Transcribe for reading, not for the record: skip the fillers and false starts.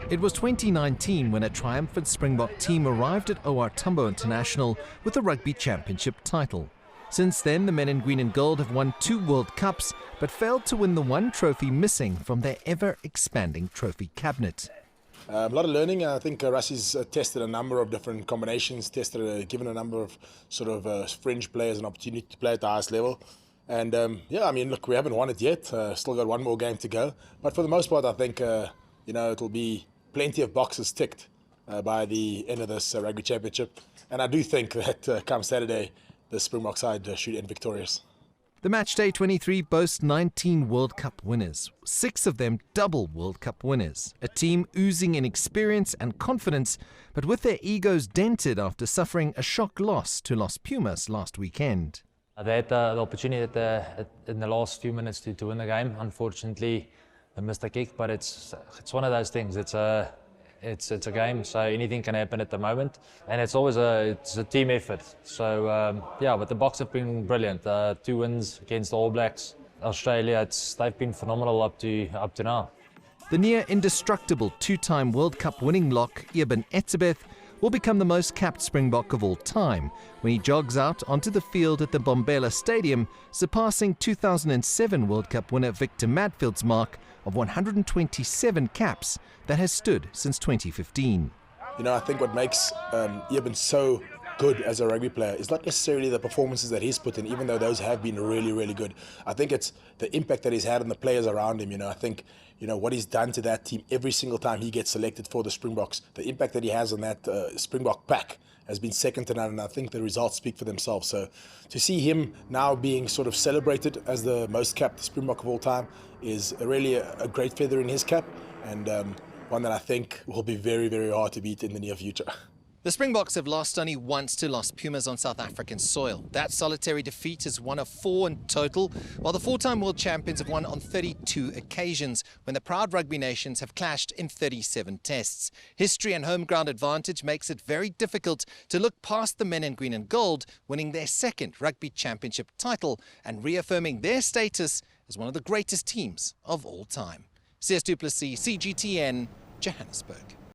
It was 2019 when a triumphant Springbok team arrived at OR Tambo International with the Rugby Championship title. Since then, the men in green and gold have won 2 World Cups, but failed to win the one trophy missing from their ever-expanding trophy cabinet. A lot of learning. I think Rusty's tested a number of different combinations, given a number of sort of fringe players an opportunity to play at the highest level. And yeah, I mean, look, we haven't won it yet. Still got one more game to go. But for the most part, I think, it'll be plenty of boxes ticked by the end of this Rugby Championship. And I do think that come Saturday, the Springbok side should end victorious. The Matchday 23 boasts 19 World Cup winners, 6 of them double World Cup winners. A team oozing in experience and confidence, but with their egos dented after suffering a shock loss to Los Pumas last weekend. They had the opportunity in the last few minutes to win the game. Unfortunately, they missed a kick, but it's one of those things. It's a game, so anything can happen at the moment, and it's always a team effort. So yeah, but the Boks have been brilliant. 2 wins against the All Blacks, Australia. They've been phenomenal up to now. The near indestructible 2-time World Cup winning lock Eben Etzebeth will become the most capped Springbok of all time when he jogs out onto the field at the Mbombela Stadium, surpassing 2007 World Cup winner Victor Madfield's mark of 127 caps that has stood since 2015. I think what makes Eben so good as a rugby player is not necessarily the performances that he's put in, even though those have been really, really good. I think it's the impact that he's had on the players around him. I think, what he's done to that team every single time he gets selected for the Springboks, the impact that he has on that Springbok pack has been second to none, and I think the results speak for themselves. So to see him now being sort of celebrated as the most capped Springbok of all time is really a great feather in his cap, and one that I think will be very, very hard to beat in the near future. The Springboks have lost only once to Los Pumas on South African soil. That solitary defeat is one of 4 in total, while the 4-time world champions have won on 32 occasions when the proud rugby nations have clashed in 37 tests. History and home ground advantage makes it very difficult to look past the men in green and gold, winning their 2nd Rugby Championship title and reaffirming their status as one of the greatest teams of all time. CS Du Plessis, CGTN, Johannesburg.